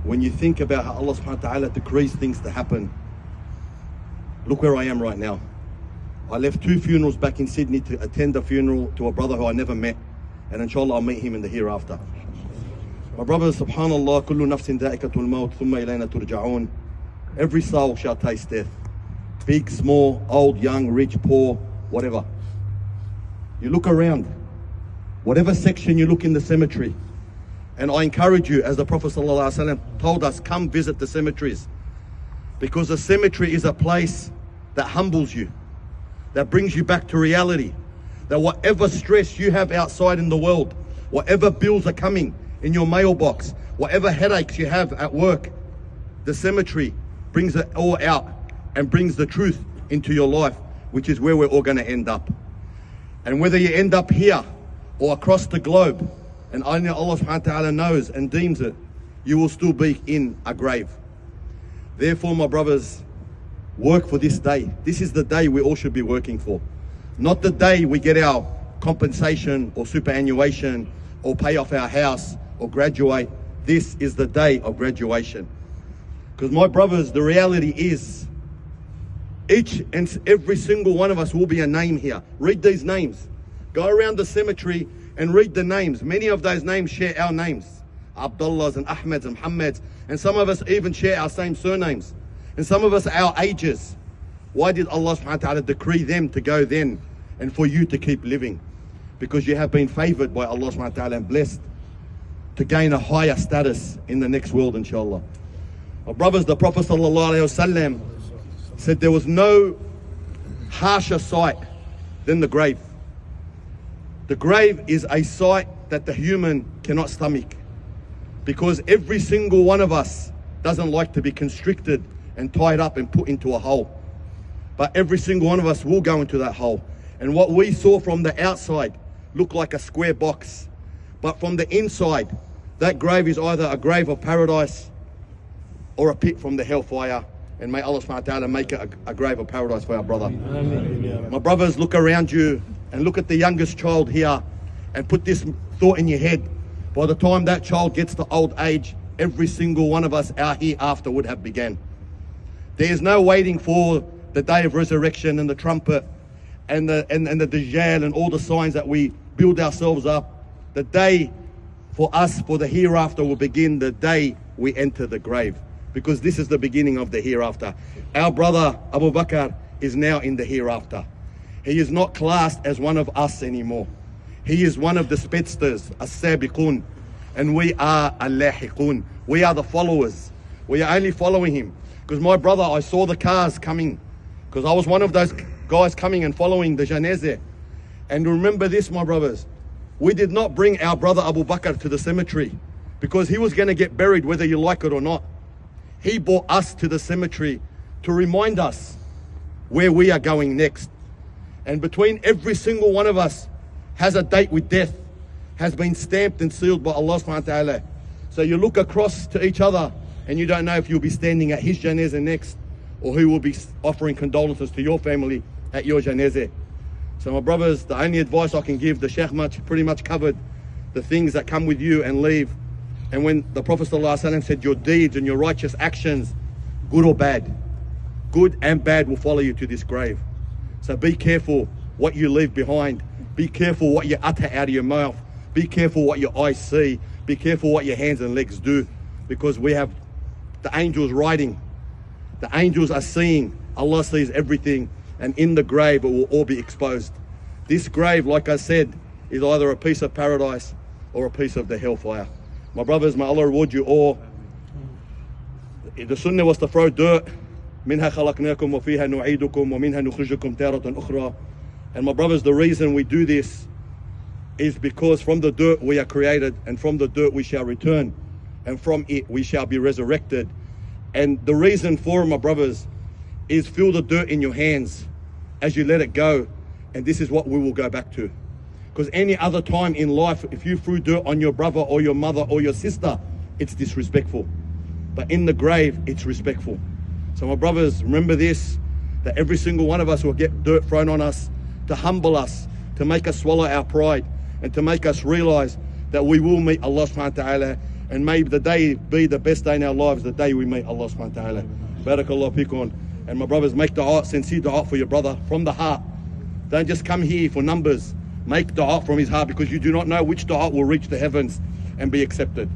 when you think about how Allah subhanahu wa ta'ala decrees things to happen, look where I am right now. I left 2 funerals back in Sydney to attend a funeral to a brother who I never met, and inshallah I'll meet him in the hereafter. My brothers, subhanallah, kullu nafsin da'ikatul maut, thumma ilayna turja'un. Every soul shall taste death. Big, small, old, young, rich, poor, whatever. You look around, whatever section you look in the cemetery, and I encourage you, as the Prophet ﷺ told us, come visit the cemeteries. Because the cemetery is a place that humbles you, that brings you back to reality. That whatever stress you have outside in the world, whatever bills are coming in your mailbox, whatever headaches you have at work, the cemetery brings it all out and brings the truth into your life, which is where we're all going to end up. And whether you end up here or across the globe, and only Allah subhanahu wa ta'ala knows and deems it, you will still be in a grave. Therefore, my brothers, work for this day. This is the day we all should be working for. Not the day we get our compensation or superannuation or pay off our house or graduate. This is the day of graduation. Because my brothers, the reality is, each and every single one of us will be a name here. Read these names. Go around the cemetery and read the names. Many of those names share our names. Abdullahs and Ahmeds and Muhammads. And some of us even share our same surnames. And some of us are our ages. Why did Allah subhanahu wa ta'ala decree them to go then and for you to keep living? Because you have been favored by Allah subhanahu wa ta'ala and blessed to gain a higher status in the next world, inshallah. My brothers, the Prophet sallallahu alayhi wasallam said there was no harsher sight than the grave. The grave is a sight that the human cannot stomach, because every single one of us doesn't like to be constricted and tied up and put into a hole. But every single one of us will go into that hole. And what we saw from the outside looked like a square box. But from the inside, that grave is either a grave of paradise or a pit from the hellfire. And may Allah subhanahu wa ta'ala make it a grave of paradise for our brother. Amen. My brothers, look around you and look at the youngest child here and put this thought in your head. By the time that child gets to old age, every single one of us out hereafter would have begun. There is no waiting for the day of resurrection and the trumpet and the Dajjal and all the signs that we build ourselves up. The day for us, for the hereafter, will begin the day we enter the grave. Because this is the beginning of the hereafter. Our brother Abu Bakr is now in the hereafter. He is not classed as one of us anymore. He is one of the speedsters, as-sabiqun, and we are al-lahiqun. We are the followers. We are only following him. Because my brother, I saw the cars coming, because I was one of those guys coming and following the janazah. And remember this, my brothers, we did not bring our brother Abu Bakr to the cemetery because he was going to get buried whether you like it or not. He brought us to the cemetery to remind us where we are going next. And between every single one of us has a date with death, has been stamped and sealed by Allah subhanahu wa ta'ala. So you look across to each other and you don't know if you'll be standing at his janazah next or who will be offering condolences to your family at your janazah. So my brothers, the only advice I can give, the Sheikh pretty much covered the things that come with you and leave. And when the Prophet ﷺ said your deeds and your righteous actions, good or bad, good and bad will follow you to this grave. So be careful what you leave behind. Be careful what you utter out of your mouth. Be careful what your eyes see. Be careful what your hands and legs do. Because we have the angels riding. The angels are seeing. Allah sees everything. And in the grave it will all be exposed. This grave, like I said, is either a piece of paradise or a piece of the hellfire. My brothers, may Allah reward you all. The sunnah was to throw dirt. مِنْهَا خَلَقْنَاكُمْ وَفِيهَا نُعِيدُكُمْ وَمِنْهَا نُخْرِجُكُمْ تَارَةً أُخْرَى. And my brothers, the reason we do this is because from the dirt we are created, and from the dirt we shall return, and from it we shall be resurrected. And the reason for it, my brothers, is feel the dirt in your hands as you let it go, and this is what we will go back to. Because any other time in life, if you threw dirt on your brother or your mother or your sister, it's disrespectful. But in the grave, it's respectful. So my brothers, remember this, that every single one of us will get dirt thrown on us to humble us, to make us swallow our pride, and to make us realize that we will meet Allah subhanahu wa ta'ala, And may the day be the best day in our lives, the day we meet Allah subhanahu wa ta'ala. Barakallah fikum. And my brothers, make dua, sincere dua for your brother from the heart. Don't just come here for numbers. Make dua from his heart, because you do not know which dua will reach the heavens and be accepted.